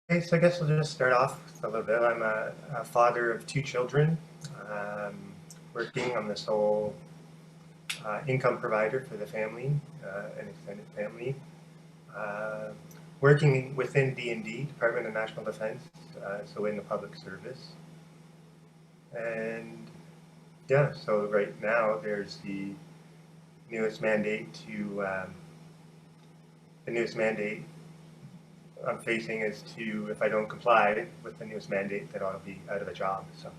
Okay, so I guess we'll just start off with a little bit. I'm a father of two children, um, working on this whole income provider for the family, an extended family. Uh, Working within D&D, Department of National Defense, so in the public service. And yeah, so right now there's newest mandate the newest mandate I'm facing is to, if I don't comply with the newest mandate, that I'll be out of a job. So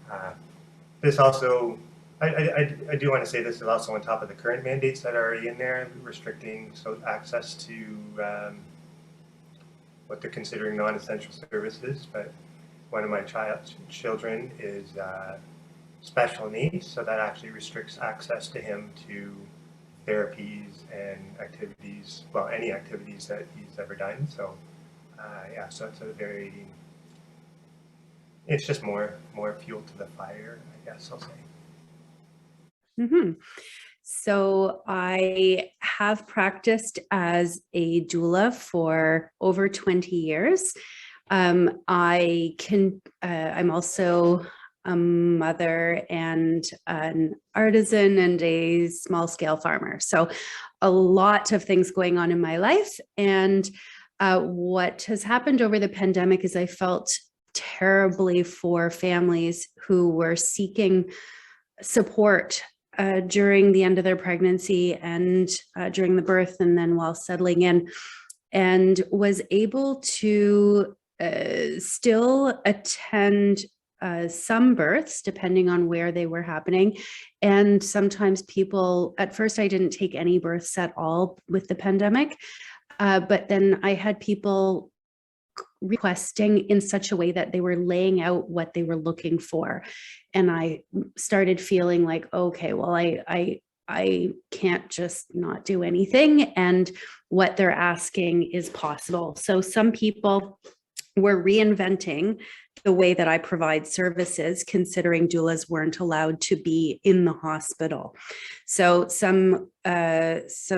uh, this also, I do want to say this is also on top of the current mandates that are already in there, restricting access to what they're considering non-essential services. But one of my children is special needs, so that actually restricts access to him to therapies and activities, well, any activities that he's ever done. So yeah, so it's just more fuel to the fire, I guess I'll say. Mm-hmm. So I have practiced as a doula for over 20 years. I'm also a mother and an artisan and a small scale farmer. So a lot of things going on in my life. And what has happened over the pandemic is I felt terribly for families who were seeking support during the end of their pregnancy and during the birth and then while settling in, and was able to still attend some births depending on where they were happening. And sometimes people, at first I didn't take any births at all with the pandemic, but then I had people requesting in such a way that they were laying out what they were looking for. And I started feeling like, okay, well, I can't just not do anything. And what they're asking is possible. So some people were reinventing the way that I provide services, considering doulas weren't allowed to be in the hospital. So some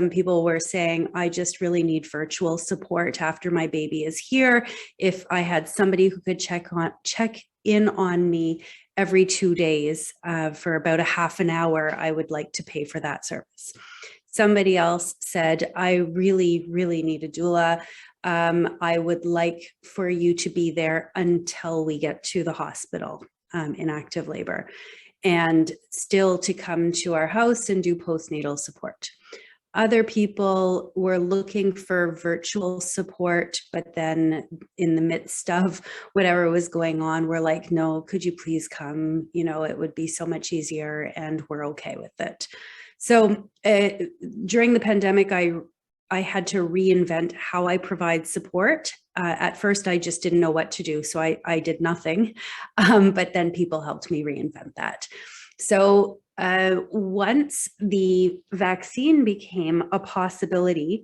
people were saying, I just really need virtual support after my baby is here. If I had somebody who could check in on me every 2 days for about a half an hour, I would like to pay for that service. Somebody else said, I really, really need a doula. I would like for you to be there until we get to the hospital in active labor, and still to come to our house and do postnatal support. Other people were looking for virtual support, but then in the midst of whatever was going on, we're like, no, could you please come? You know, it would be so much easier, and we're okay with it. So during the pandemic, I had to reinvent how I provide support. At first, I just didn't know what to do, so I did nothing, but then people helped me reinvent that. So once the vaccine became a possibility,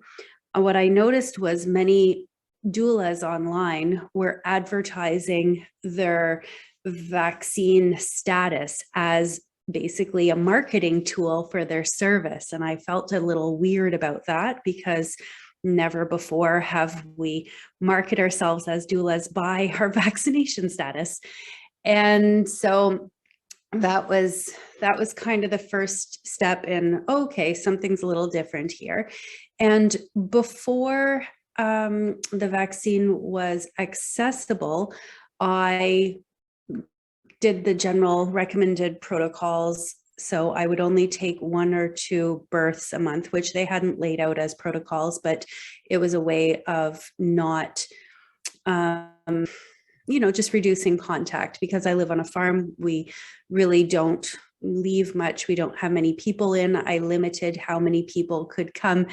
what I noticed was many doulas online were advertising their vaccine status as basically a marketing tool for their service. And I felt a little weird about that, because never before have we marketed ourselves as doulas by our vaccination status. And so that was kind of the first step in, okay, something's a little different here. And before the vaccine was accessible, I did the general recommended protocols. So I would only take 1 or 2 births a month, which they hadn't laid out as protocols, but it was a way of not, just reducing contact. Because I live on a farm, we really don't leave much. We don't have many people in. I limited how many people could come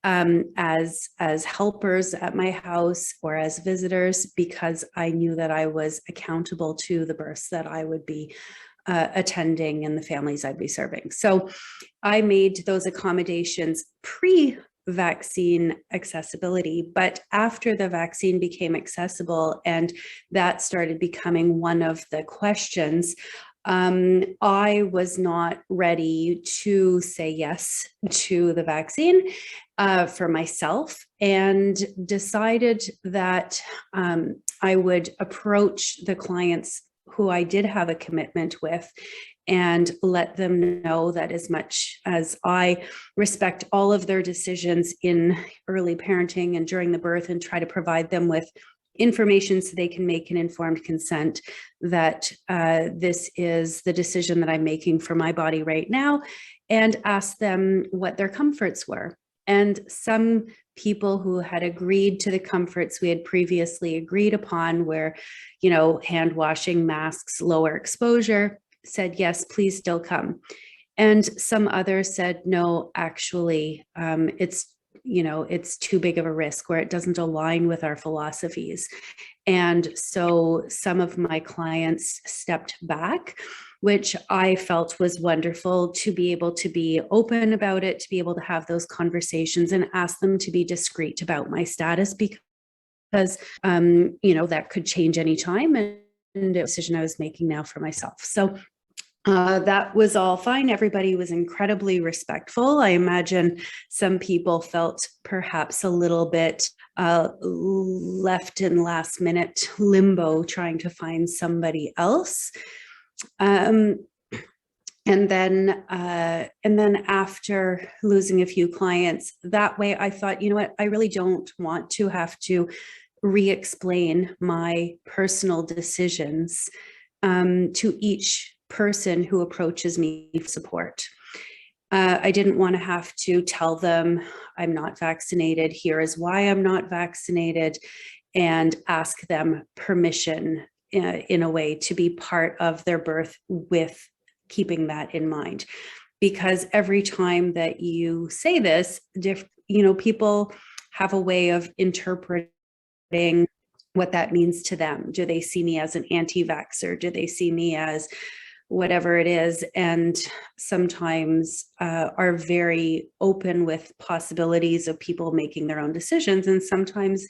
as helpers at my house or as visitors, because I knew that I was accountable to the births that I would be attending and the families I'd be serving. So I made those accommodations pre-vaccine accessibility, but after the vaccine became accessible and that started becoming one of the questions, I was not ready to say yes to the vaccine for myself. and decided that I would approach the clients who I did have a commitment with and let them know that as much as I respect all of their decisions in early parenting and during the birth, and try to provide them with information so they can make an informed consent, that this is the decision that I'm making for my body right now, and ask them what their comforts were. And some people who had agreed to the comforts we had previously agreed upon, where, you know, hand washing, masks, lower exposure, said, yes, please still come. And some others said, no, actually, it's too big of a risk, where it doesn't align with our philosophies. And so some of my clients stepped back, which I felt was wonderful, to be able to be open about it, to be able to have those conversations and ask them to be discreet about my status, because that could change anytime, and a decision I was making now for myself. So that was all fine. Everybody was incredibly respectful. I imagine some people felt perhaps a little bit left in last minute limbo, trying to find somebody else. And then after losing a few clients that way, I thought, you know what, I really don't want to have to re-explain my personal decisions to each person who approaches me for support. I didn't want to have to tell them I'm not vaccinated, here is why I'm not vaccinated, and ask them permission in a way to be part of their birth with keeping that in mind. Because every time that you say this, people have a way of interpreting what that means to them. Do they see me as an anti-vaxxer? Do they see me as whatever it is? And sometimes are very open with possibilities of people making their own decisions. And sometimes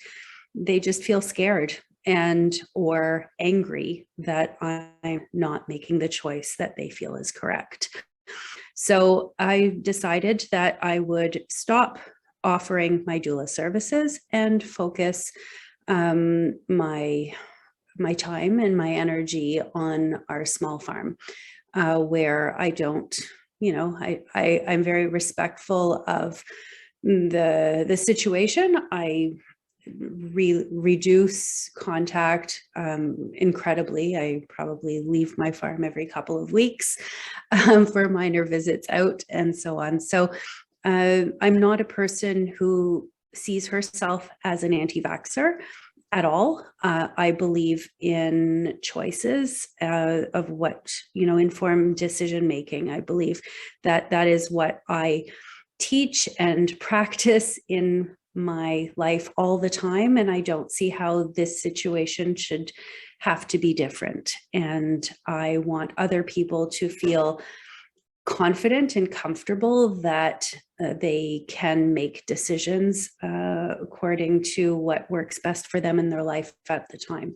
they just feel scared or angry that I'm not making the choice that they feel is correct. So I decided that I would stop offering my doula services and focus my time and my energy on our small farm, where I don't, I'm very respectful of the situation. I reduce contact incredibly. I probably leave my farm every couple of weeks for minor visits out and so on. So I'm not a person who sees herself as an anti-vaxxer at all. I believe in choices of what, informed decision making. I believe that is what I teach and practice in my life all the time. And I don't see how this situation should have to be different. And I want other people to feel confident and comfortable that they can make decisions according to what works best for them in their life at the time.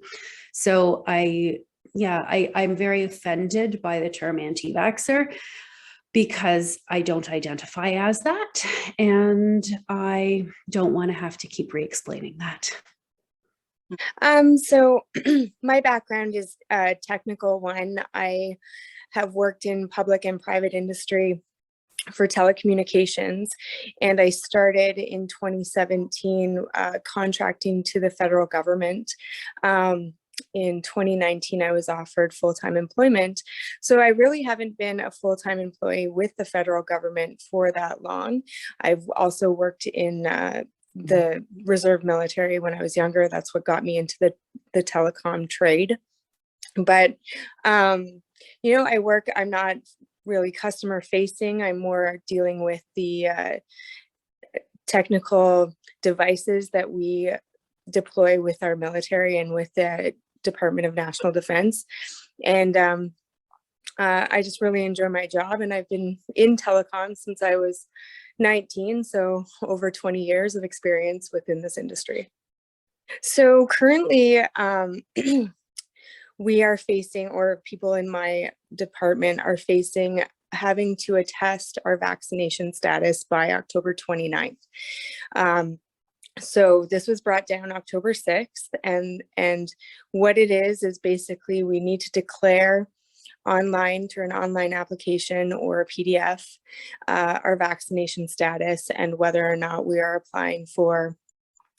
So I'm very offended by the term anti-vaxxer, because I don't identify as that, and I don't want to have to keep re-explaining that. So my background is a technical one. I have worked in public and private industry for telecommunications, and I started in 2017 contracting to the federal government. In 2019, I was offered full-time employment. So I really haven't been a full-time employee with the federal government for that long. I've also worked in the reserve military when I was younger. That's what got me into the telecom trade. But, I'm not really customer facing. I'm more dealing with the technical devices that we deploy with our military and with the Department of National Defense. And I just really enjoy my job. And I've been in telecom since I was 19, so over 20 years of experience within this industry. So currently, we are facing, or people in my department are facing, having to attest our vaccination status by October 29th. So this was brought down October 6th, and what it is basically we need to declare online through an online application or a PDF our vaccination status and whether or not we are applying for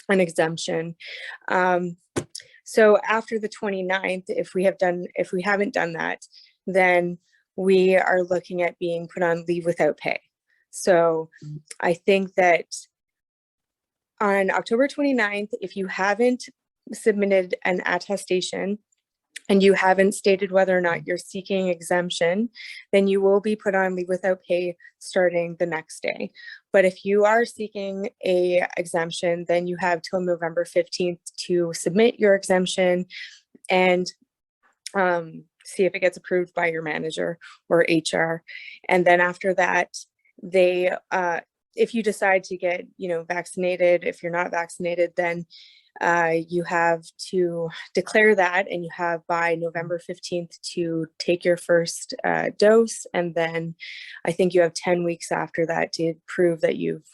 an exemption. So after the 29th, if we haven't done that, then we are looking at being put on leave without pay. So I think that on October 29th, if you haven't submitted an attestation and you haven't stated whether or not you're seeking exemption, then you will be put on leave without pay starting the next day. But if you are seeking a exemption, then you have till November 15th to submit your exemption and see if it gets approved by your manager or HR. And then after that, they, if you decide to get, vaccinated, if you're not vaccinated, then you have to declare that, and you have by November 15th to take your first dose. And then I think you have 10 weeks after that to prove that you've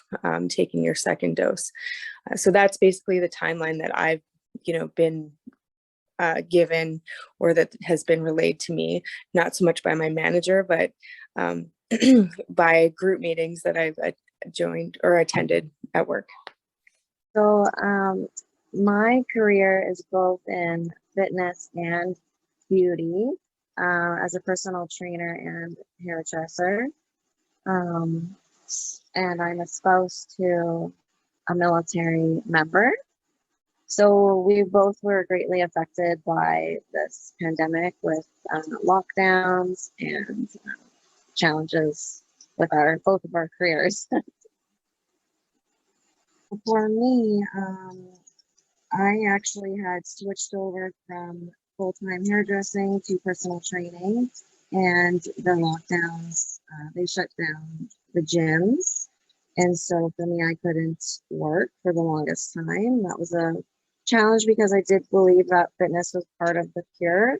taken your second dose. So that's basically the timeline that I've, been given, or that has been relayed to me, not so much by my manager, but by group meetings that I've joined or attended at work. So my career is both in fitness and beauty, as a personal trainer and hairdresser. And I'm a spouse to a military member. So we both were greatly affected by this pandemic with lockdowns and challenges with both of our careers. For me, I actually had switched over from full-time hairdressing to personal training, and the lockdowns, they shut down the gyms. And so for me, I couldn't work for the longest time. That was a challenge because I did believe that fitness was part of the cure,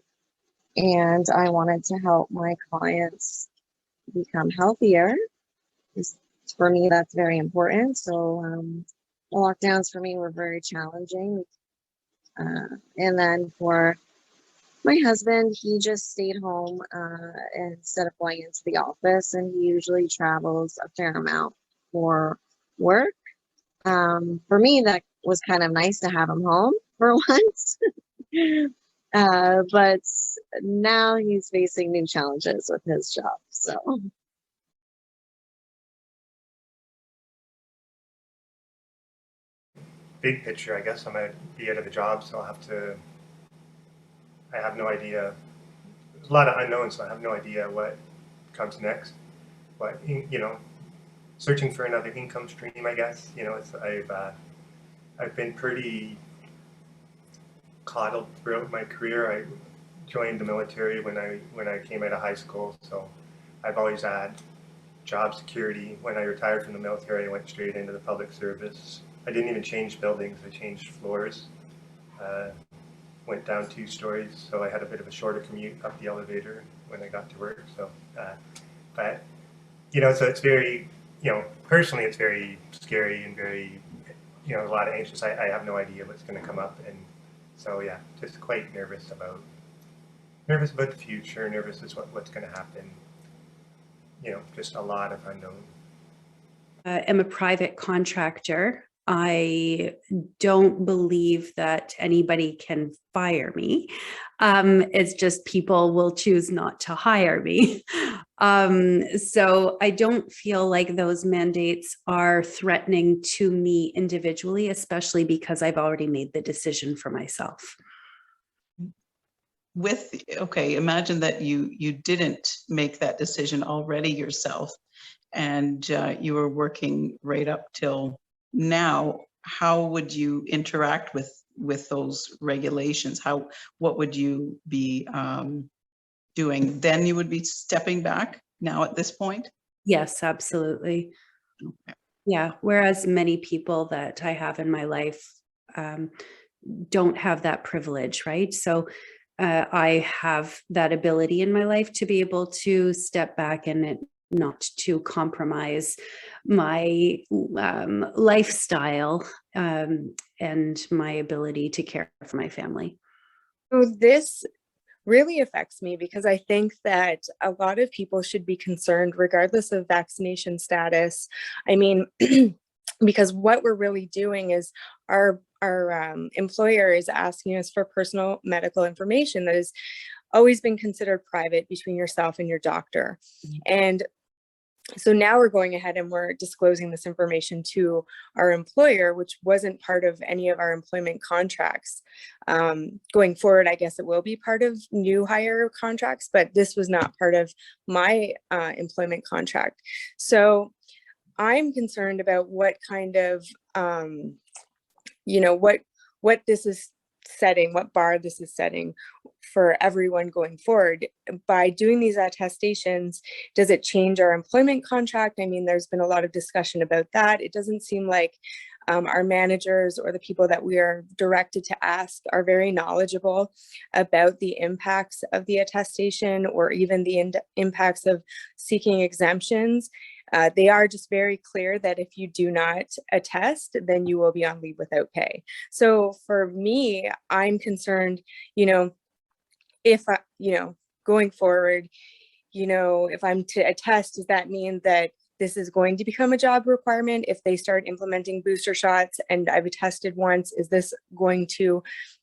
and I wanted to help my clients become healthier. For me, that's very important. So the lockdowns for me were very challenging. And then for my husband, he just stayed home instead of going into the office, and he usually travels a fair amount for work. For me, that was kind of nice to have him home for once. But now he's facing new challenges with his job. So. Big picture, I guess I might be out of a job, so I have no idea. There's a lot of unknowns, so I have no idea what comes next. But, searching for another income stream, I guess. I've been pretty coddled throughout my career. I joined the military when I came out of high school, so I've always had job security. When I retired from the military, I went straight into the public service. I didn't even change buildings, I changed floors. Went down 2 stories, so I had a bit of a shorter commute up the elevator when I got to work. So, but, so it's very, personally it's very scary and very, a lot of anxious. I have no idea what's going to come up. And so, yeah, just quite nervous about the future, nervous as what's going to happen. Just a lot of unknown. I'm a private contractor. I don't believe that anybody can fire me. It's just people will choose not to hire me. So I don't feel like those mandates are threatening to me individually, especially because I've already made the decision for myself. Imagine that you didn't make that decision already yourself, and you were working right up till now. How would you interact with those regulations? What would you be doing? Then you would be stepping back now at this point? Yes, absolutely. Okay. Yeah. Whereas many people that I have in my life don't have that privilege, right? So I have that ability in my life to be able to step back and not to compromise my lifestyle and my ability to care for my family. So this really affects me because I think that a lot of people should be concerned regardless of vaccination status. I mean, because what we're really doing is our employer is asking us for personal medical information that has always been considered private between yourself and your doctor. And so now we're going ahead and we're disclosing this information to our employer, which wasn't part of any of our employment contracts. Going forward, I guess it will be part of new hire contracts, but this was not part of my employment contract. So I'm concerned about what kind of, what this is setting, what bar this is setting for everyone going forward. By doing these attestations, does it change our employment contract? I mean, there's been a lot of discussion about that. It doesn't seem like our managers or the people that we are directed to ask are very knowledgeable about the impacts of the attestation or even the impacts of seeking exemptions. They are just very clear that if you do not attest, then you will be on leave without pay. So for me, I'm concerned, if, going forward, if I'm to attest, does that mean that this is going to become a job requirement? If they start implementing booster shots and I've attested once, is this going to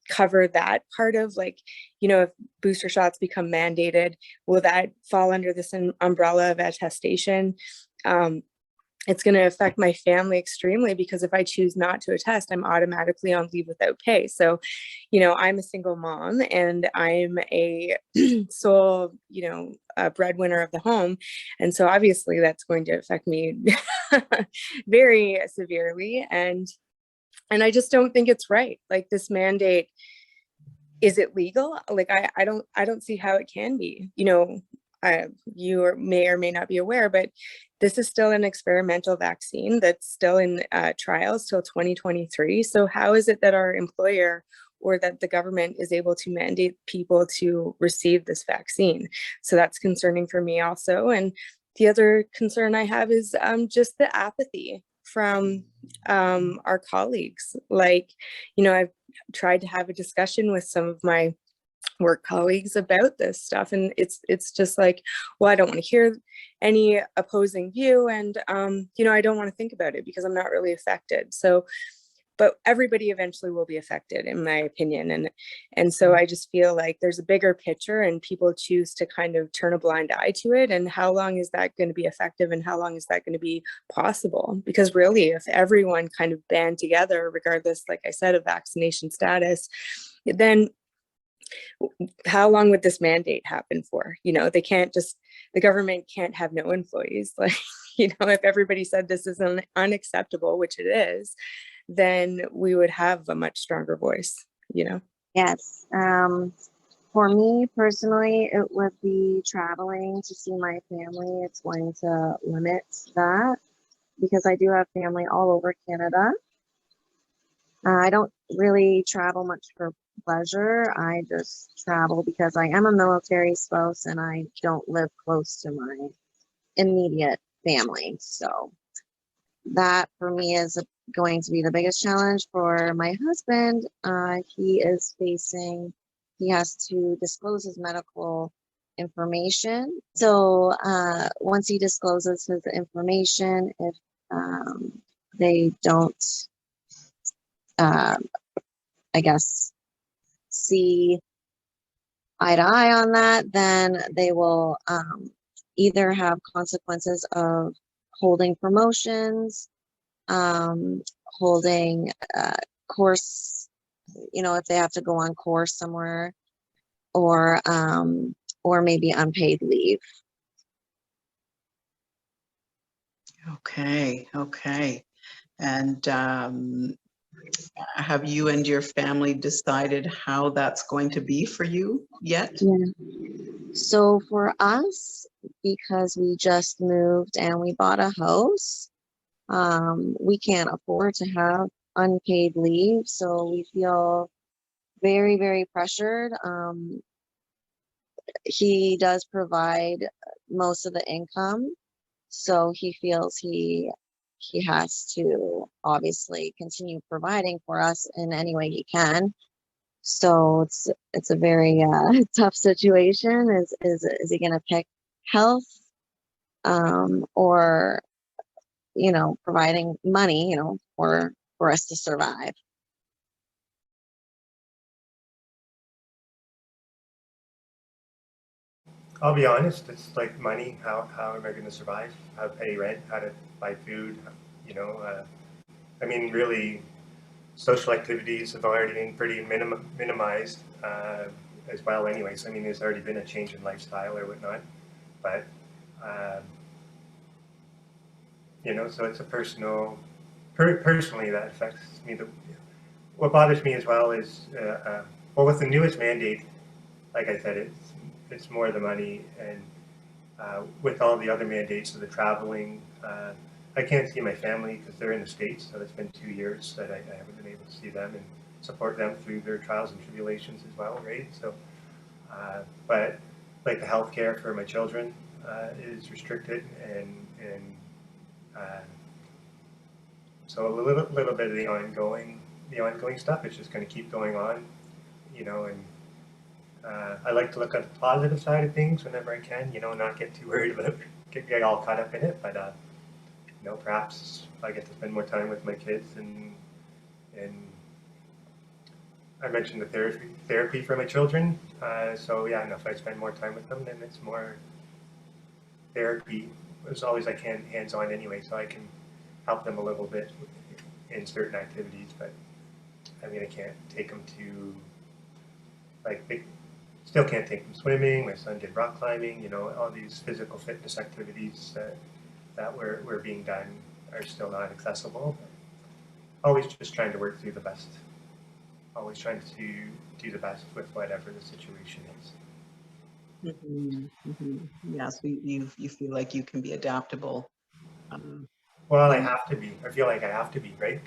cover that part of if booster shots become mandated, will that fall under this umbrella of attestation? It's going to affect my family extremely because if I choose not to attest, I'm automatically on leave without pay. So, I'm a single mom and I'm a sole, breadwinner of the home. And so obviously that's going to affect me very severely. And I just don't think it's right. Like this mandate, is it legal? I don't see how it can be. You may or may not be aware, but this is still an experimental vaccine that's still in trials till 2023. So how is it that our employer or that the government is able to mandate people to receive this vaccine? So that's concerning for me also. And the other concern I have is just the apathy from our colleagues. I've tried to have a discussion with some of my work colleagues about this stuff, and it's just like, well, I don't want to hear any opposing view, and I don't want to think about it because I'm not really affected. So but everybody eventually will be affected, in my opinion, and so I just feel like there's a bigger picture and people choose to kind of turn a blind eye to it. And how long is that going to be effective, and how long is that going to be possible? Because really, if everyone kind of band together, regardless, like I said, of vaccination status, then how long would this mandate happen for? The government can't have no employees. If everybody said this is unacceptable, which it is, then we would have a much stronger voice, Yes. For me personally, it would be traveling to see my family. It's going to limit that because I do have family all over Canada. I don't really travel much for pleasure. I just travel because I am a military spouse and I don't live close to my immediate family. So that for me is going to be the biggest challenge. For my husband, he has to disclose his medical information. So once he discloses his information, if they don't, I guess, see eye to eye on that, then they will either have consequences of holding promotions, holding course, if they have to go on course somewhere, or maybe unpaid leave. Okay. And have you and your family decided how that's going to be for you yet? Yeah. So for us, because we just moved and we bought a house, we can't afford to have unpaid leave. So we feel very, very pressured. He does provide most of the income. So he feels he has to obviously continue providing for us in any way he can. So it's a very tough situation. Is he going to pick health, or providing money, for us to survive? I'll be honest, it's like money. How am I going to survive? How to pay rent? How to buy food? I mean, really, social activities have already been pretty minimized as well. Anyways, I mean, there's already been a change in lifestyle or whatnot, but um, so it's a personally that affects me. What bothers me as well is, well, with the newest mandate, like I said, it's more the money, and with all the other mandates of the traveling, I can't see my family because they're in the States, so it's been 2 years that I haven't been able to see them and support them through their trials and tribulations as well, right? So, but like the healthcare for my children is restricted, and so a little bit of the ongoing stuff is just going to keep going on, and I like to look at the positive side of things whenever I can, not get too worried about it, get all caught up in it, but perhaps I get to spend more time with my kids, and I mentioned the therapy for my children. So yeah, if I spend more time with them, then it's more therapy as always I can, hands-on anyway, so I can help them a little bit in certain activities. But I mean, I can't take them to, like, they still can't take them swimming. My son did rock climbing. All these physical fitness activities that were being done are still not accessible. Always just trying to work through the best. Always trying to do the best with whatever the situation is. Yes, you feel like you can be adaptable. Well, I have to be. I feel like I have to be, right?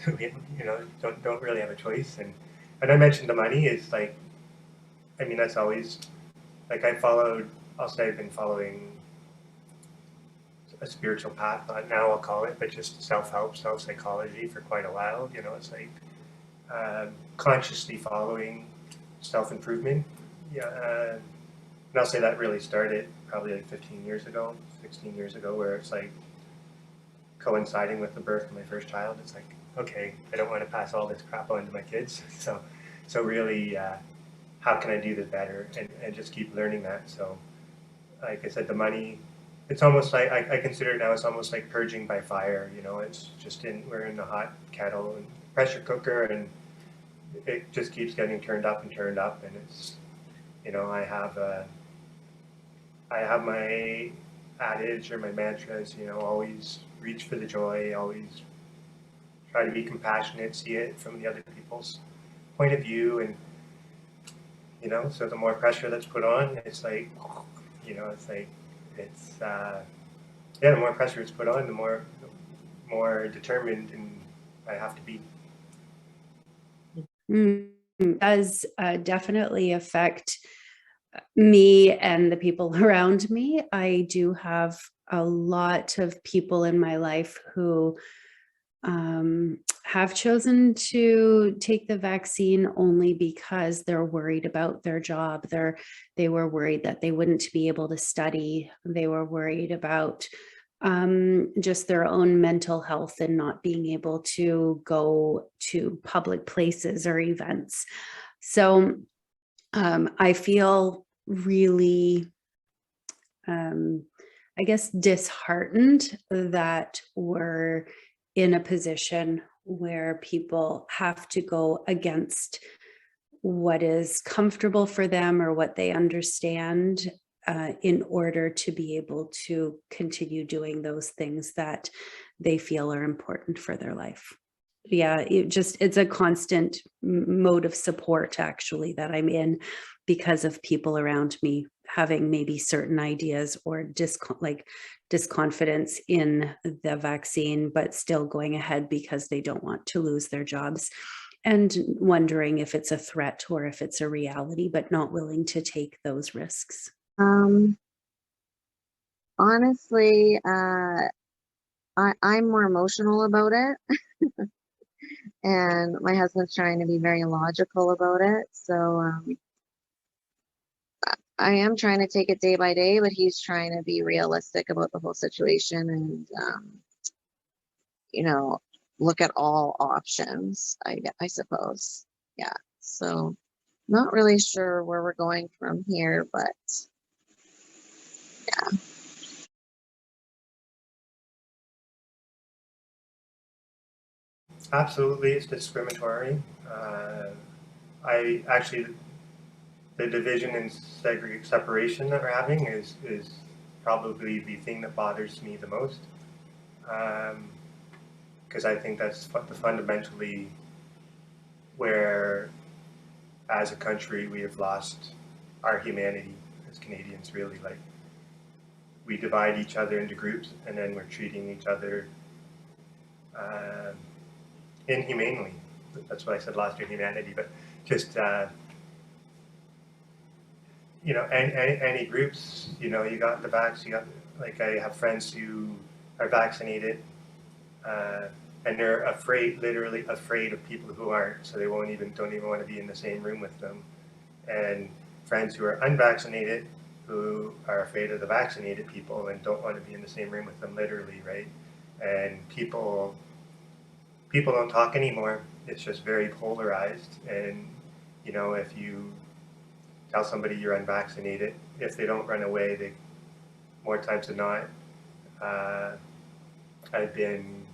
Don't really have a choice. And I mentioned the money is like, I mean, that's always, like, I'll say I've been following a spiritual path, not now I'll call it, but just self-help, self-psychology for quite a while. It's like consciously following self-improvement. Yeah, and I'll say that really started probably like 15 years ago, 16 years ago, where it's like coinciding with the birth of my first child. It's like, okay, I don't want to pass all this crap on to my kids. So really, how can I do this better, and just keep learning that. So like I said, the money, it's almost like, I consider it now, it's almost like purging by fire. It's just we're in the hot kettle and pressure cooker, and it just keeps getting turned up, and it's, I have my adage or my mantras, always reach for the joy, always try to be compassionate, see it from the other people's point of view. And, so the more pressure that's put on, it's like, the more pressure it's put on, the more determined and I have to be. It does definitely affect me and the people around me. I do have a lot of people in my life who have chosen to take the vaccine only because they're worried about their job. They were worried that they wouldn't be able to study. They were worried about just their own mental health and not being able to go to public places or events. So I feel really, I guess, disheartened that we're in a position where people have to go against what is comfortable for them or what they understand in order to be able to continue doing those things that they feel are important for their life. Yeah, it's a constant mode of support, actually, that I'm in because of people around me having maybe certain ideas or disconfidence in the vaccine, but still going ahead because they don't want to lose their jobs, and wondering if it's a threat or if it's a reality, but not willing to take those risks. Honestly, I'm more emotional about it, and my husband's trying to be very logical about it. So I am trying to take it day by day, but he's trying to be realistic about the whole situation and, you know, look at all options, I suppose. Yeah. So not really sure where we're going from here, but yeah. Absolutely, it's discriminatory. I actually, the division and separation that we're having is probably the thing that bothers me the most, because I think that's fundamentally where, as a country, we have lost our humanity as Canadians. Really, like, we divide each other into groups, and then we're treating each other inhumanely. That's what I said last year, humanity, but just any groups, you got the vax, you got, like, I have friends who are vaccinated, and they're afraid, literally afraid of people who aren't, so they don't even want to be in the same room with them. And friends who are unvaccinated who are afraid of the vaccinated people and don't want to be in the same room with them, literally, right? And people don't talk anymore. It's just very polarized. And if you tell somebody you're unvaccinated, if they don't run away, they, more times than not, I've been,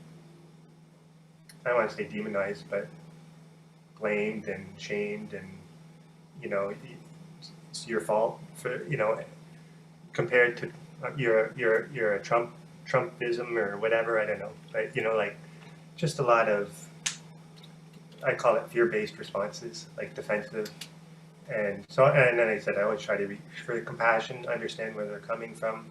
I don't want to say demonized, but blamed and shamed, and it's your fault for, compared to you're a Trumpism or whatever, I don't know, but like, just a lot of, I call it fear-based responses, like defensive. And so, and then I said, I always try to for the compassion, understand where they're coming from.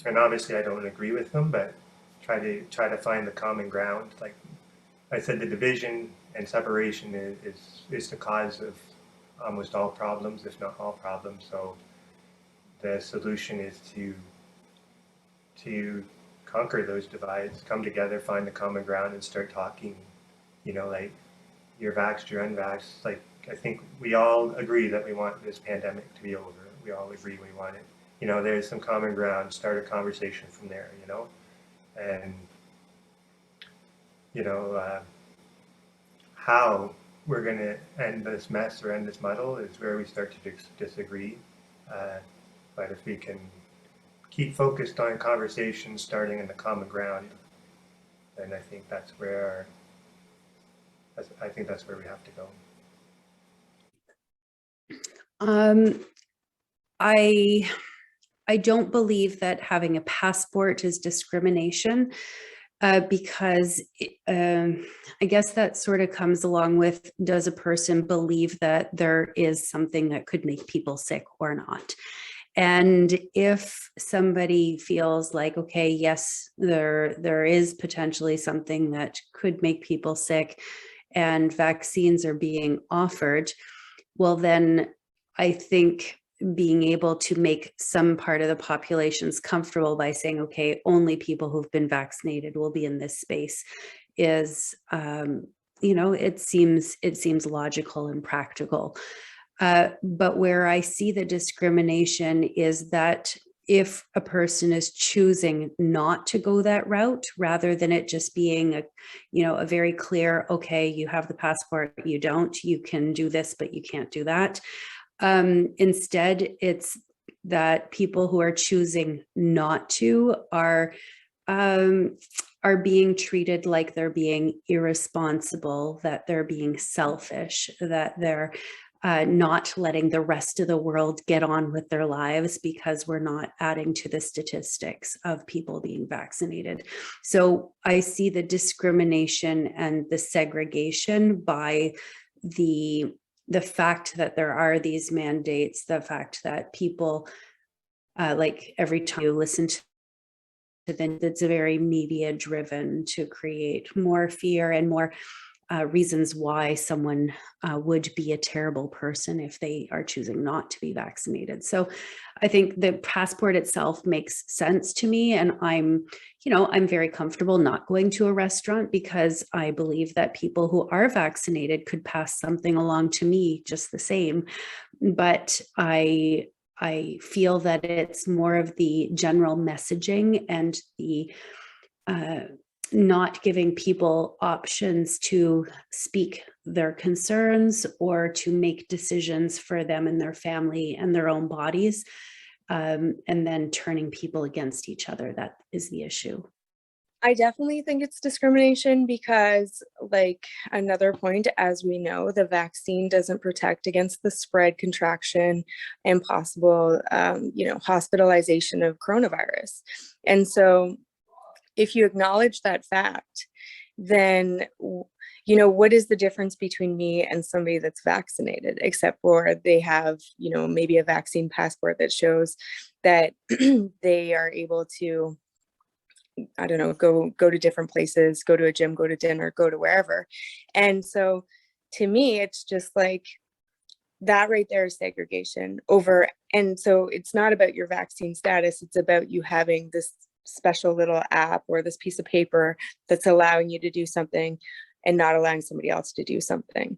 And obviously I don't agree with them, but try to find the common ground. Like I said, the division and separation is the cause of almost all problems, if not all problems. So the solution is to conquer those divides, come together, find the common ground, and start talking. Like, you're vaxxed, you're unvaxxed. Like, I think we all agree that we want this pandemic to be over. We all agree we want it. There's some common ground. Start a conversation from there. And how we're going to end this mess or end this muddle is where we start to disagree. But if we can keep focused on conversations, starting in the common ground, then I think that's where we have to go. I don't believe that having a passport is discrimination, because I guess that sort of comes along with, does a person believe that there is something that could make people sick or not? And if somebody feels like, okay, yes, there is potentially something that could make people sick and vaccines are being offered, well, then I think being able to make some part of the populations comfortable by saying, okay, only people who've been vaccinated will be in this space is, it seems logical and practical. But where I see the discrimination is that if a person is choosing not to go that route, rather than it just being a very clear, okay, you have the passport, you don't, you can do this, but you can't do that. Instead, it's that people who are choosing not to are being treated like they're being irresponsible, that they're being selfish, that they're not letting the rest of the world get on with their lives because we're not adding to the statistics of people being vaccinated. So I see the discrimination and the segregation by the fact that there are these mandates, the fact that people, like every time you listen to them, it's very media driven to create more fear and more reasons why someone would be a terrible person if they are choosing not to be vaccinated. So I think the passport itself makes sense to me, and I'm very comfortable not going to a restaurant because I believe that people who are vaccinated could pass something along to me just the same. But I feel that it's more of the general messaging and the not giving people options to speak their concerns or to make decisions for them and their family and their own bodies, and then turning people against each other. That is the issue. I definitely think it's discrimination because, like, another point, as we know, the vaccine doesn't protect against the spread, contraction, and possible, hospitalization of coronavirus. And so if you acknowledge that fact, then, what is the difference between me and somebody that's vaccinated, except for they have, maybe a vaccine passport that shows that they are able to, I don't know, go to different places, go to a gym, go to dinner, go to wherever. And so to me, it's just like that right there is segregation over. And so it's not about your vaccine status. It's about you having this special little app or this piece of paper that's allowing you to do something and not allowing somebody else to do something.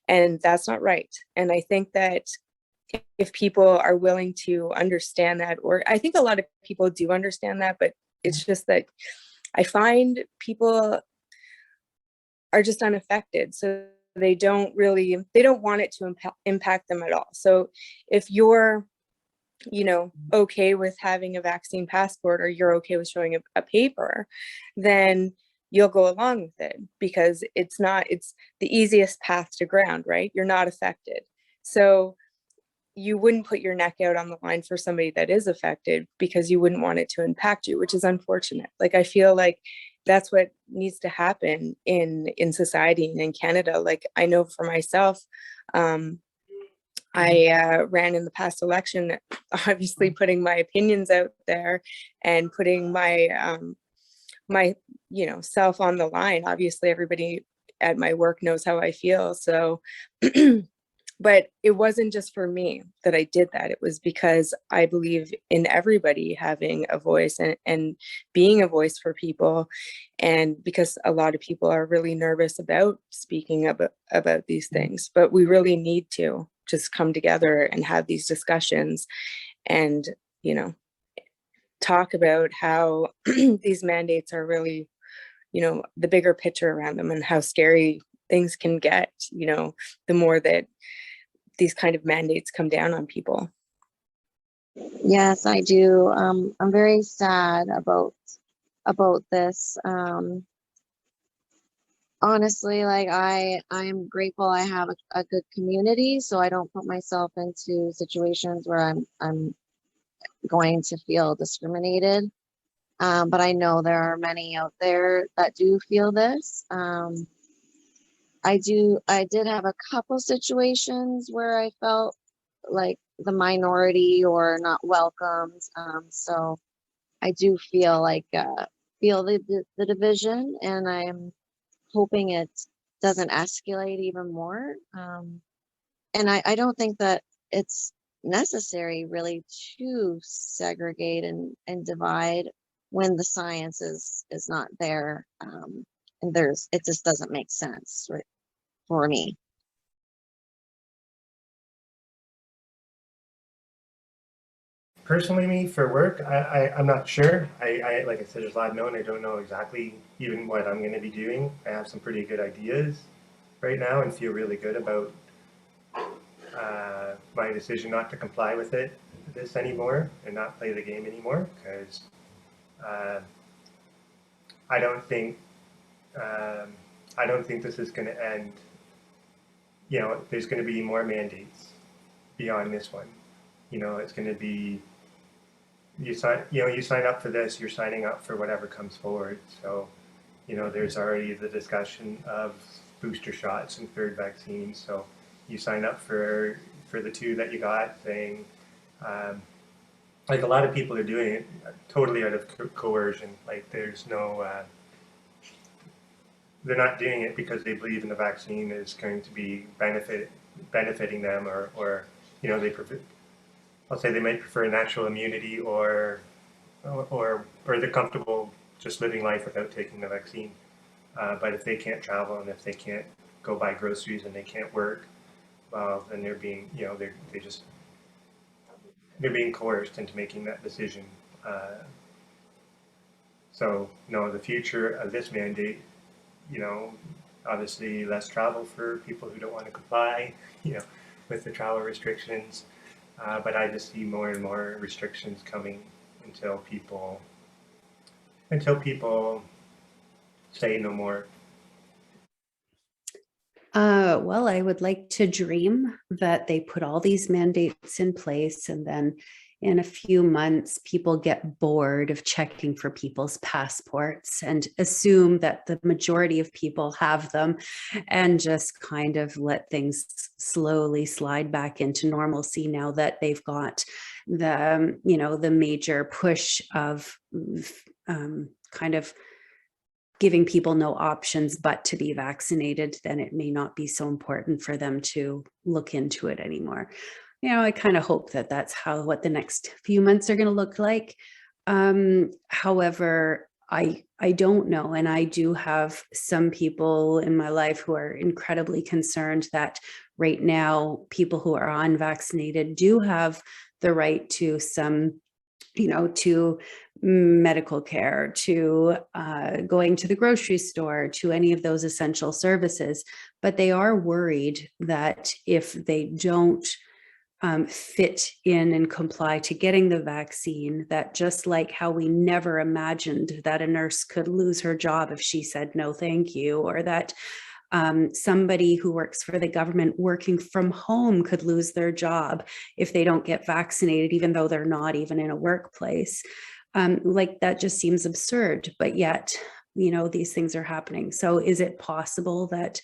And that's not right. And I think that if people are willing to understand that, or I think a lot of people do understand that, but it's just that I find people are just unaffected. So they don't want it to impact them at all. So if you're, okay with having a vaccine passport, or you're okay with showing a paper, then you'll go along with it because it's the easiest path to ground, right? You're not affected. So you wouldn't put your neck out on the line for somebody that is affected because you wouldn't want it to impact you, which is unfortunate. Like, I feel like that's what needs to happen in society and in Canada. Like, I know for myself, I ran in the past election, obviously putting my opinions out there and putting my self on the line. Obviously, everybody at my work knows how I feel. So, but it wasn't just for me that I did that. It was because I believe in everybody having a voice and being a voice for people. And because a lot of people are really nervous about speaking about these things, but we really need to just come together and have these discussions and, talk about how these mandates are really, the bigger picture around them and how scary things can get, the more that these kind of mandates come down on people. Yes, I do. I'm very sad about this. Honestly, like I'm grateful I have a good community, so I don't put myself into situations where I'm going to feel discriminated. But I know there are many out there that do feel this. I did have a couple situations where I felt like the minority or not welcomed. So I do feel like feel the division, and I'm hoping it doesn't escalate even more. And I don't think that it's necessary really to segregate and divide when the science is not there. And it just doesn't make sense, right, for me. Personally, me, for work, I'm not sure. I like I said, there's a lot of known. I don't know exactly even what I'm going to be doing. I have some pretty good ideas right now and feel really good about my decision not to comply with this anymore and not play the game anymore, because I don't think this is going to end. There's going to be more mandates beyond this one. It's going to be you sign up for this, you're signing up for whatever comes forward. So, there's already the discussion of booster shots and third vaccines. So you sign up for the 2 that you got, saying, like a lot of people are doing it totally out of coercion. Like there's no, they're not doing it because they believe in the vaccine is going to be benefiting them, or you know, I'll say they might prefer natural immunity, or they're comfortable just living life without taking the vaccine. But if they can't travel and if they can't go buy groceries and they can't work, well, then they're being, you know, they're being coerced into making that decision. So, no, the future of this mandate, you know, obviously less travel for people who don't want to comply, you know, with the travel restrictions. But I just see more and more restrictions coming until people say no more. Well, I would like to dream that they put all these mandates in place, and then in a few months, people get bored of checking for people's passports and assume that the majority of people have them, and just kind of let things slowly slide back into normalcy now that they've got the, you know, the major push of kind of giving people no options but to be vaccinated. Then it may not be so important for them to look into it anymore. You know, I kind of hope that that's what the next few months are going to look like. However, I don't know. And I do have some people in my life who are incredibly concerned that right now, people who are unvaccinated do have the right to some, you know, to medical care, to going to the grocery store, to any of those essential services. But they are worried that if they don't fit in and comply to getting the vaccine, that just like how we never imagined that a nurse could lose her job if she said no thank you, or that somebody who works for the government working from home could lose their job if they don't get vaccinated, even though they're not even in a workplace. Like that just seems absurd, but yet, you know, these things are happening. So is it possible that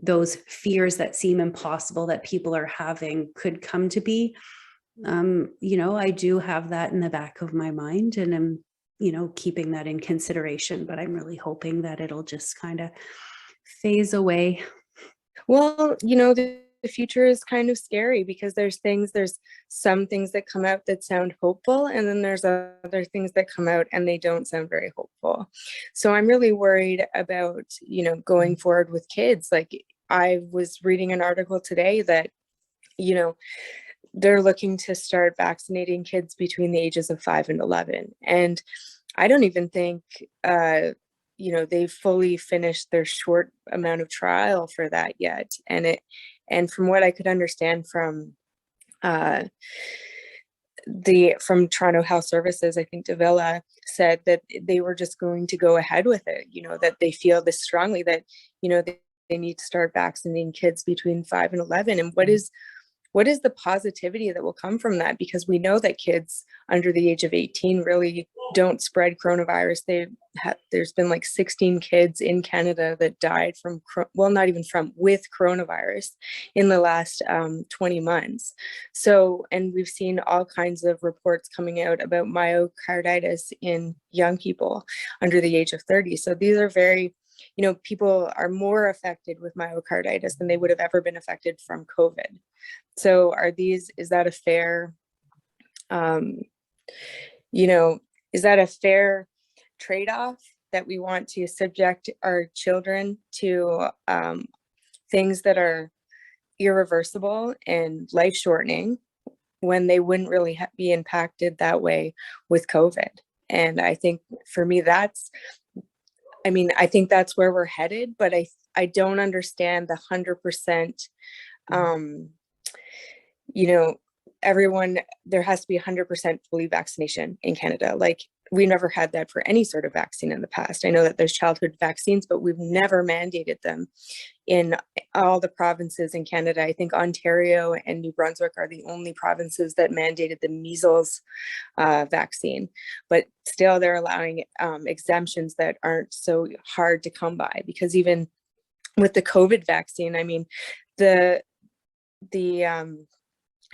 those fears that seem impossible that people are having could come to be? You know, I do have that in the back of my mind, and I'm, you know, keeping that in consideration, but I'm really hoping that it'll just kind of phase away. Well, you know, the future is kind of scary because there's some things that come out that sound hopeful, and then there's other things that come out and they don't sound very hopeful. So I'm really worried about, you know, going forward with kids. Like, I was reading an article today that, you know, they're looking to start vaccinating kids between the ages of 5 and 11. And I don't even think, you know, they've fully finished their short amount of trial for that yet. And from what I could understand from from Toronto Health Services, I think Davila said that they were just going to go ahead with it, you know, that they feel this strongly that, you know, they need to start vaccinating kids between 5 and 11. And what is the positivity that will come from that? Because we know that kids under the age of 18 really don't spread coronavirus. There's been like 16 kids in Canada that died from, well, not even from, with coronavirus in the last 20 months. So, and we've seen all kinds of reports coming out about myocarditis in young people under the age of 30. So these are very, you know, people are more affected with myocarditis than they would have ever been affected from COVID. So is that a fair, you know, is that a fair trade-off that we want to subject our children to things that are irreversible and life-shortening when they wouldn't really be impacted that way with COVID? And I think for me, I think that's where we're headed, but I don't understand the 100%, you know, there has to be 100% fully vaccination in Canada. Like, we never had that for any sort of vaccine in the past. I know that there's childhood vaccines, but we've never mandated them in all the provinces in Canada. I think Ontario and New Brunswick are the only provinces that mandated the measles vaccine, but still they're allowing exemptions that aren't so hard to come by, because even with the COVID vaccine, I mean, the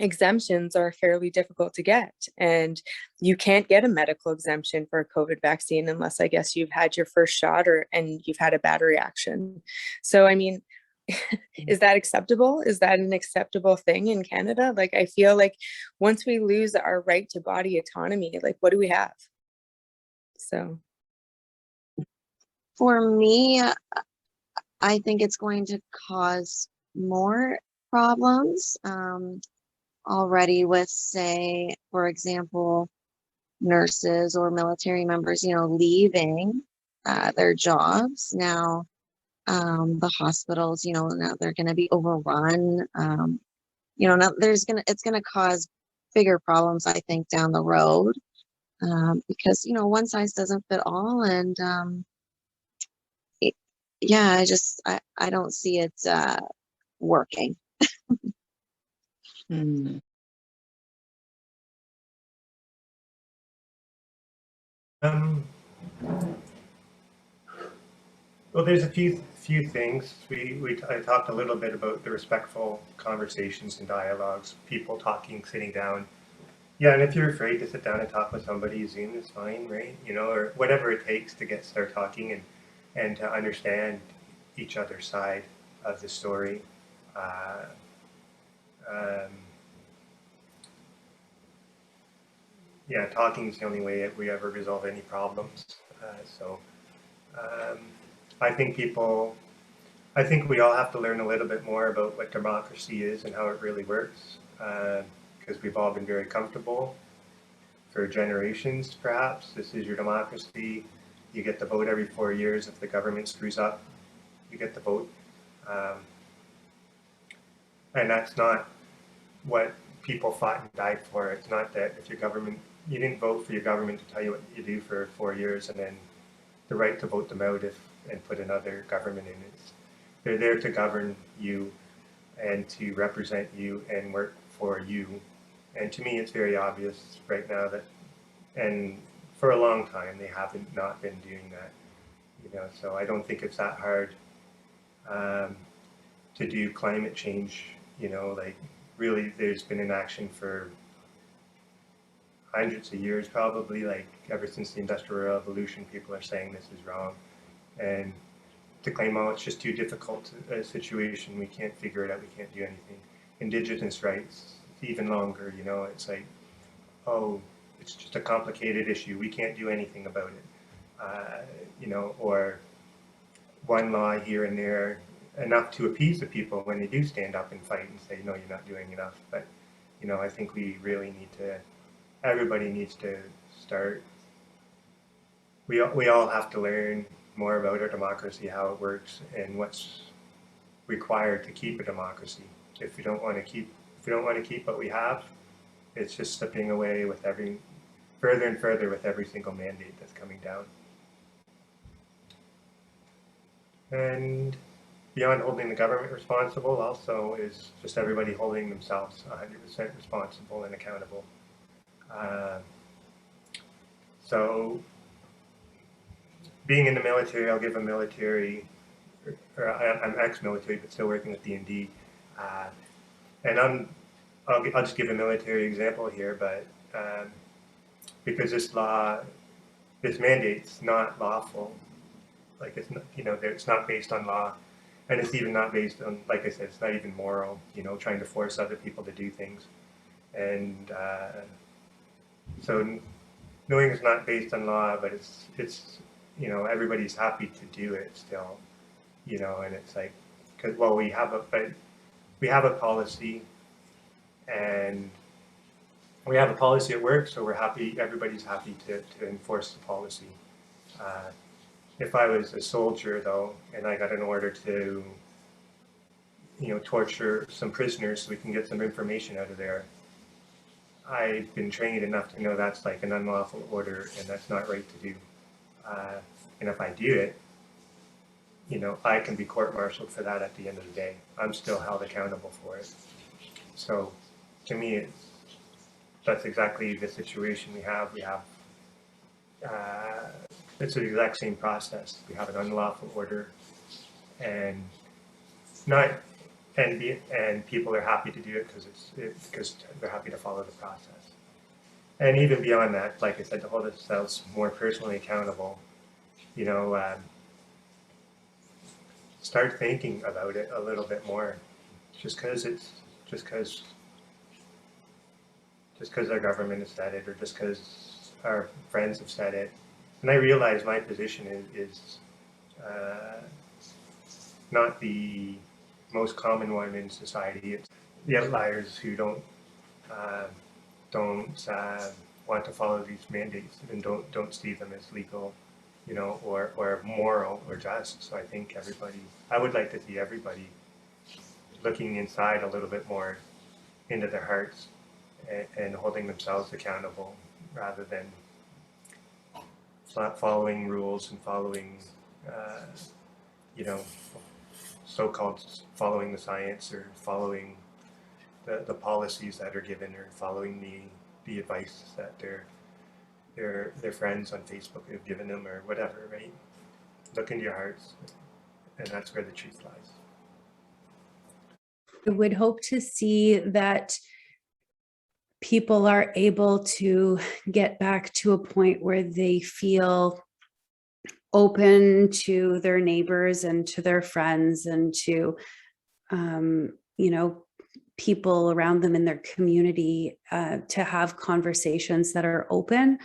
exemptions are fairly difficult to get, and you can't get a medical exemption for a COVID vaccine unless, I guess, you've had your first shot and you've had a bad reaction. So, I mean, is that acceptable? Is that an acceptable thing in Canada? Like, I feel like once we lose our right to body autonomy, like, what do we have? So, For me, I think it's going to cause more problems already with, say, for example, nurses or military members, leaving their jobs. Now, the hospitals, now they're going to be overrun. Now it's going to cause bigger problems, I think, down the road because, one size doesn't fit all. And yeah, I don't see it working. Hmm. Well, there's a few things. I talked a little bit about the respectful conversations and dialogues, people talking, sitting down. Yeah, and if you're afraid to sit down and talk with somebody, Zoom is fine, right? Or whatever it takes to start talking and to understand each other's side of the story. Yeah, talking is the only way we ever resolve any problems. So I think we all have to learn a little bit more about what democracy is and how it really works, because we've all been very comfortable for generations, perhaps. This is your democracy. You get the vote every 4 years. If the government screws up, you get the vote. And that's not what people fought and died for. It's not that if you didn't vote for your government to tell you what you do for 4 years and then the right to vote them out and put another government in. They're there to govern you and to represent you and work for you. And to me, it's very obvious right now that, and for a long time, they haven't not been doing that. So I don't think it's that hard to do climate change. Like really, there's been inaction for hundreds of years, probably, like ever since the Industrial Revolution, people are saying this is wrong. And to claim, oh, it's just too difficult a situation, we can't figure it out, we can't do anything. Indigenous rights, even longer, it's like, oh, it's just a complicated issue, we can't do anything about it. Or one law here and there, enough to appease the people when they do stand up and fight and say, no, you're not doing enough. But, I think we really need to, everybody needs to start, we all have to learn more about our democracy, how it works, and what's required to keep a democracy. If we don't want to keep what we have, it's just slipping away with further and further with every single mandate that's coming down. And beyond holding the government responsible also is just everybody holding themselves 100% responsible and accountable. So being in the military, I'll give a military, or I'm ex-military, but still working with D&D. And I'll just give a military example here, but because this mandate's not lawful, like it's not, it's not based on law, and it's even not based on, like I said, it's not even moral, trying to force other people to do things. And so knowing it's not based on law, but it's everybody's happy to do it still, and it's like, we have a policy, and we have a policy at work, so everybody's happy to enforce the policy. If I was a soldier though, and I got an order to, torture some prisoners so we can get some information out of there, I've been trained enough to know that's like an unlawful order and that's not right to do. And if I do it, I can be court-martialed for that at the end of the day. I'm still held accountable for it. So to me, that's exactly the situation we have. It's the exact same process. We have an unlawful order, and and people are happy to do it because they're happy to follow the process. And even beyond that, like I said, to hold ourselves more personally accountable, you know, start thinking about it a little bit more. Just because our government has said it, or just because our friends have said it. And I realize my position is not the most common one in society. It's the outliers who don't want to follow these mandates and don't see them as legal, you know, or moral or just. So I think I would like to see everybody looking inside a little bit more into their hearts and holding themselves accountable rather than following rules and following, you know, so-called following the science or following the policies that are given or following the advice that their friends on Facebook have given them or whatever, right? Look into your hearts, and that's where the truth lies. I would hope to see that people are able to get back to a point where they feel open to their neighbors and to their friends and to, you know, people around them in their community, to have conversations that are open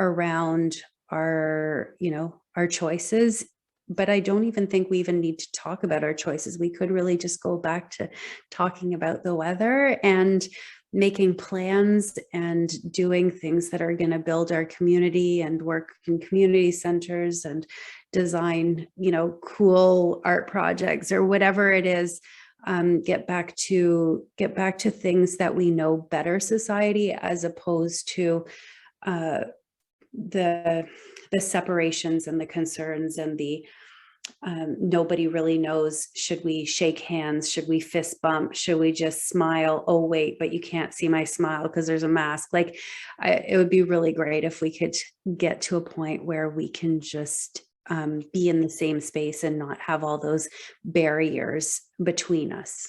around our, you know, our choices. But I don't even think we even need to talk about our choices. We could really just go back to talking about the weather and making plans and doing things that are going to build our community and work in community centers and design, you know, cool art projects or whatever it is. Get back to things that we know better society, as opposed to the separations and the concerns and the nobody really knows. Should we shake hands? Should we fist bump? Should we just smile? Oh, wait, but you can't see my smile because there's a mask. Like, it would be really great if we could get to a point where we can just be in the same space and not have all those barriers between us.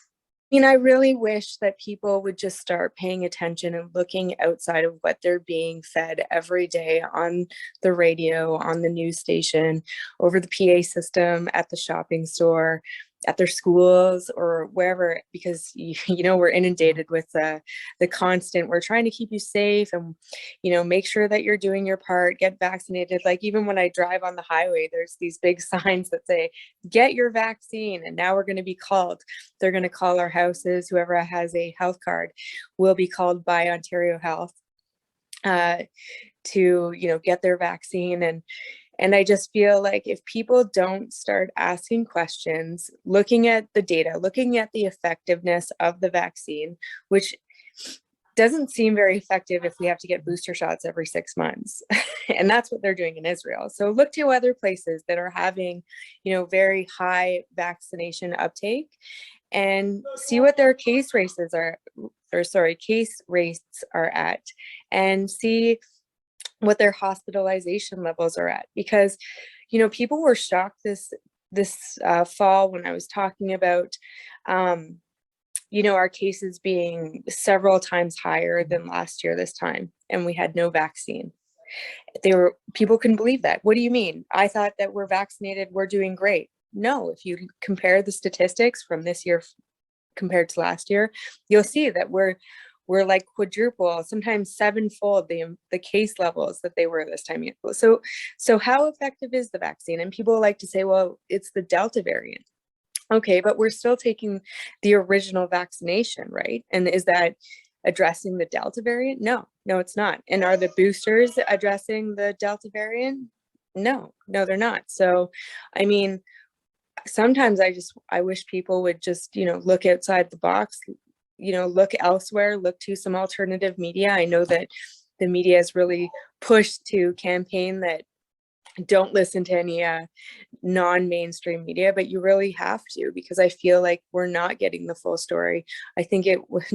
I mean, I really wish that people would just start paying attention and looking outside of what they're being fed every day on the radio, on the news station, over the PA system, at the shopping store, at their schools, or wherever, because you know, we're inundated with the constant, we're trying to keep you safe and, you know, make sure that you're doing your part, get vaccinated. Like, even when I drive on the highway, there's these big signs that say, get your vaccine. And now we're going to be called, they're going to call our houses, whoever has a health card will be called by Ontario Health to, you know, get their vaccine. And I just feel like if people don't start asking questions, looking at the data, looking at the effectiveness of the vaccine, which doesn't seem very effective if we have to get booster shots every 6 months. And that's what they're doing in Israel. So look to other places that are having, you know, very high vaccination uptake and see what their case rates are at, and see what their hospitalization levels are at. Because, you know, people were shocked this fall when I was talking about, you know, our cases being several times higher than last year this time, and we had no vaccine. People couldn't believe that. What do you mean? I thought that we're vaccinated, we're doing great. No, if you compare the statistics from this year compared to last year, you'll see that we're like quadruple, sometimes sevenfold the case levels that they were this time. So how effective is the vaccine? And people like to say, well, it's the Delta variant. Okay, but we're still taking the original vaccination, right? And is that addressing the Delta variant? No, it's not. And are the boosters addressing the Delta variant? No, they're not. So, I mean, sometimes I wish people would just, you know, look outside the box, you know, look elsewhere, look to some alternative media. I know that the media is really pushed to campaign that don't listen to any non-mainstream media, but you really have to, because I feel like we're not getting the full story. I think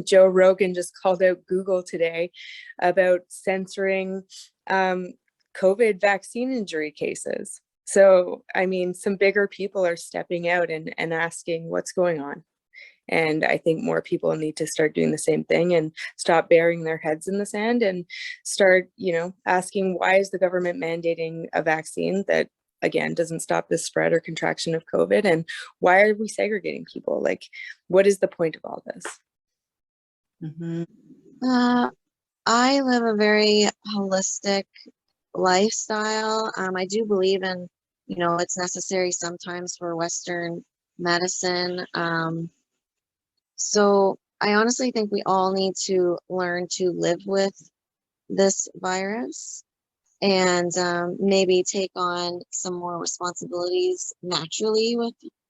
Joe Rogan just called out Google today about censoring COVID vaccine injury cases. So, I mean, some bigger people are stepping out and asking what's going on. And I think more people need to start doing the same thing and stop burying their heads in the sand and start, asking, why is the government mandating a vaccine that, again, doesn't stop the spread or contraction of COVID? And why are we segregating people? Like, what is the point of all this? I live a very holistic lifestyle. I do believe in, it's necessary sometimes for Western medicine. So I honestly think we all need to learn to live with this virus and maybe take on some more responsibilities naturally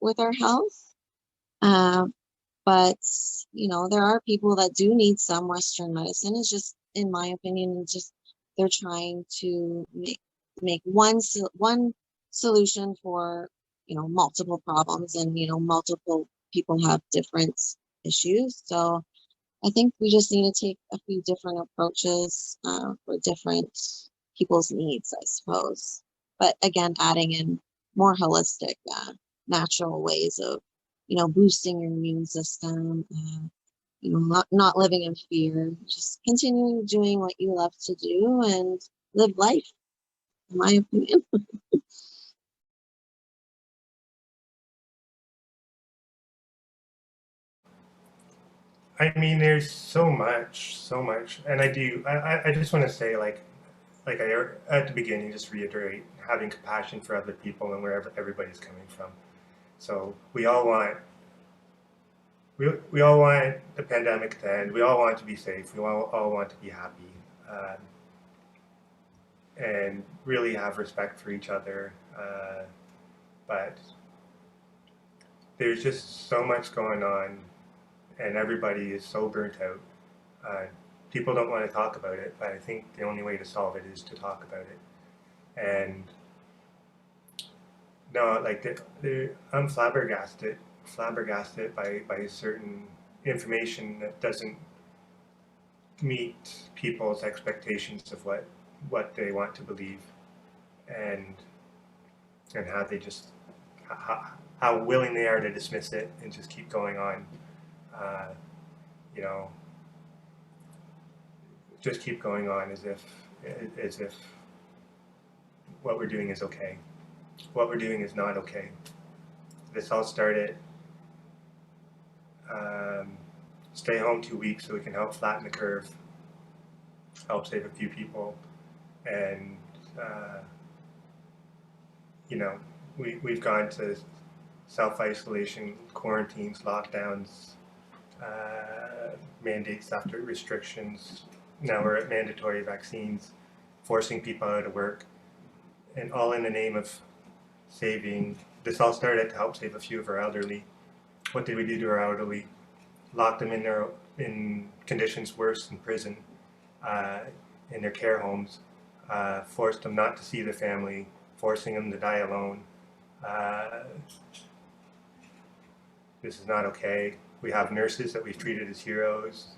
with our health. But there are people that do need some Western medicine. It's just, in my opinion, just they're trying to make one solution for multiple problems, and multiple people have different issues. So I think we just need to take a few different approaches for different people's needs, I suppose. But again, adding in more holistic, natural ways of, boosting your immune system, not living in fear, just continuing doing what you love to do and live life, in my opinion. I mean, there's so much, and I just want to say, like at the beginning, just reiterate having compassion for other people and wherever everybody's coming from. So we all want the pandemic to end. We all want to be safe. We all want to be happy, and really have respect for each other. But there's just so much going on, and everybody is so burnt out. People don't want to talk about it, but I think the only way to solve it is to talk about it. And no, like I'm flabbergasted by certain information that doesn't meet people's expectations of what they want to believe, and how they just how willing they are to dismiss it and just keep going on. Just keep going on as if what we're doing is okay. What we're doing is not okay. This all started, stay home 2 weeks so we can help flatten the curve, help save a few people, and we've gone to self-isolation, quarantines, lockdowns, mandates after restrictions. Now we're at mandatory vaccines, forcing people out of work, and all in the name of saving. This all started to help save a few of our elderly. What did we do to our elderly? Locked them in conditions worse than prison, in their care homes, forced them not to see their family, forcing them to die alone. This is not okay. We have nurses that we've treated as heroes,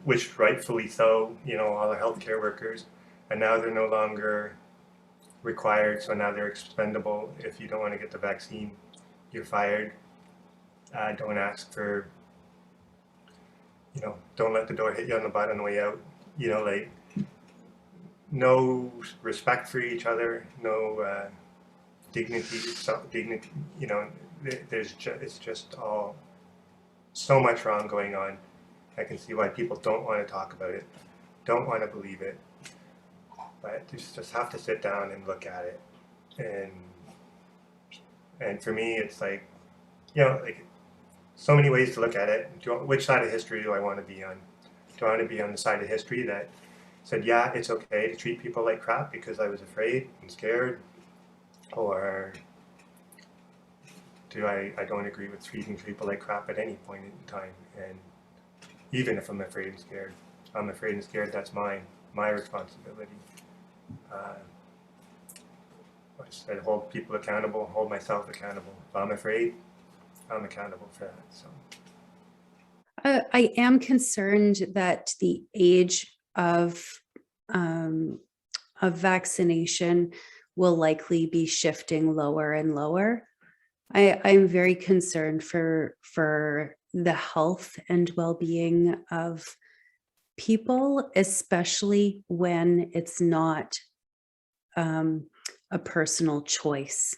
which rightfully so, all the healthcare workers, and now they're no longer required, so now they're expendable. If you don't want to get the vaccine, you're fired. Don't ask for, don't let the door hit you on the butt on the way out. No respect for each other, no dignity, it's just all so much wrong going on. I can see why people don't want to talk about it, don't want to believe it, but you just have to sit down and look at it. And for me, it's like so many ways to look at it. Which side of history do I want to be on? Do I want to be on the side of history that said, yeah, it's okay to treat people like crap because I was afraid and scared? Or I don't agree with treating people like crap at any point in time. And even if I'm afraid and scared, that's my responsibility. I said hold people accountable, hold myself accountable. If I'm afraid, I'm accountable for that. So I am concerned that the age of vaccination will likely be shifting lower and lower. I'm very concerned for the health and well-being of people, especially when it's not a personal choice.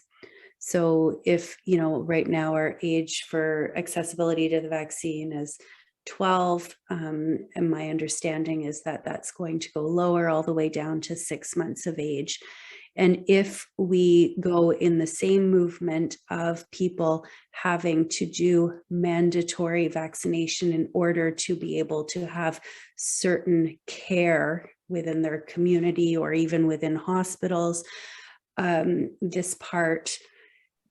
So if, right now our age for accessibility to the vaccine is 12, and my understanding is that that's going to go lower all the way down to 6 months of age. And if we go in the same movement of people having to do mandatory vaccination in order to be able to have certain care within their community or even within hospitals, this part,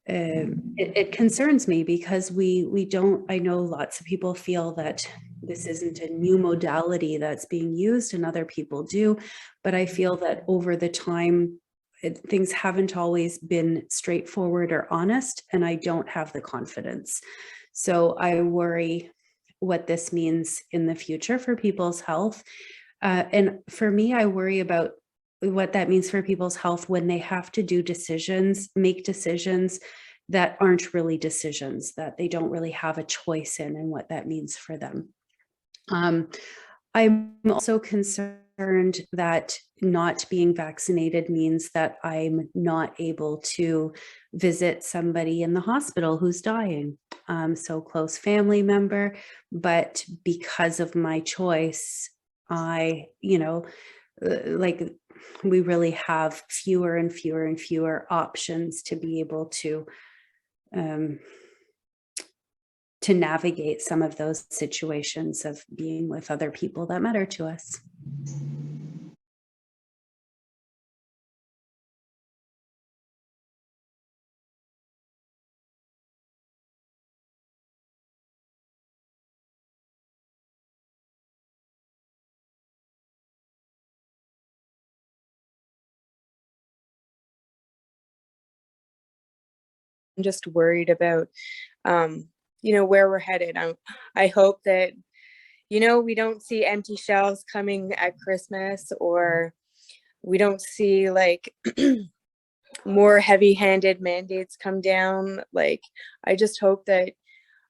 it concerns me because we don't, I know lots of people feel that this isn't a new modality that's being used and other people do, but I feel that over the time, things haven't always been straightforward or honest, and I don't have the confidence. So I worry what this means in the future for people's health. And for me, I worry about what that means for people's health when they have to do decisions, make decisions that aren't really decisions, that they don't really have a choice in, and what that means for them. I'm also concerned that not being vaccinated means that I'm not able to visit somebody in the hospital who's dying, so close family member, but because of my choice, I, like we really have fewer and fewer and fewer options to be able to navigate some of those situations of being with other people that matter to us. I'm just worried about, where we're headed. I hope that, we don't see empty shelves coming at Christmas, or we don't see like more heavy-handed mandates come down. Like, I just hope that,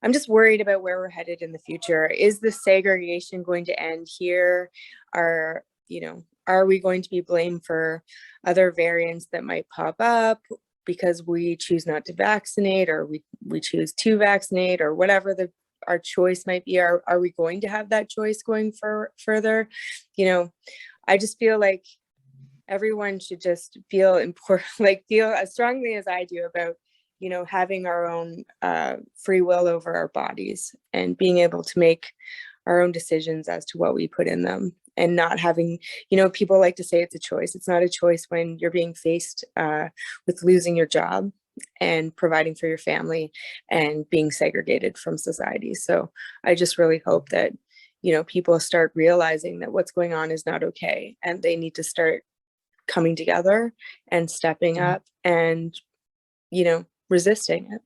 I'm just worried about where we're headed in the future. Is the segregation going to end here? Are we going to be blamed for other variants that might pop up because we choose not to vaccinate, or we choose to vaccinate, or whatever our choice might be? Are we going to have that choice going further? I just feel like everyone should just feel important, like feel as strongly as I do about, having our own free will over our bodies and being able to make our own decisions as to what we put in them, and not having, people like to say it's a choice. It's not a choice when you're being faced with losing your job and providing for your family and being segregated from society. So I just really hope that, people start realizing that what's going on is not okay, and they need to start coming together and stepping up and, resisting it.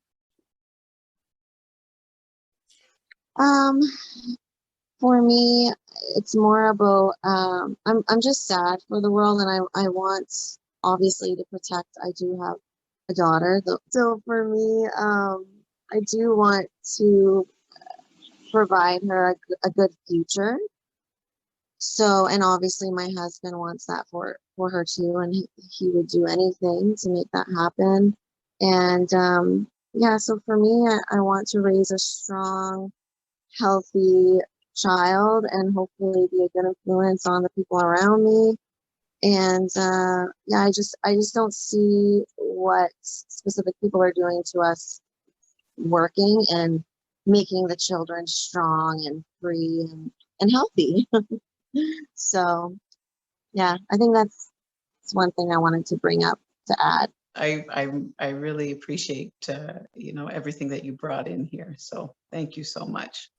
For me, it's more about I'm just sad for the world, and I want obviously to protect. I do have a daughter, so for me, I do want to provide her a good future. So, and obviously my husband wants that for her too, and he would do anything to make that happen. And yeah, so for me, I want to raise a strong, healthy child, and hopefully be a good influence on the people around me. And yeah, I just don't see what specific people are doing to us working and making the children strong and free and healthy. So yeah, I think that's one thing I wanted to bring up to add. I really appreciate everything that you brought in here. So thank you so much.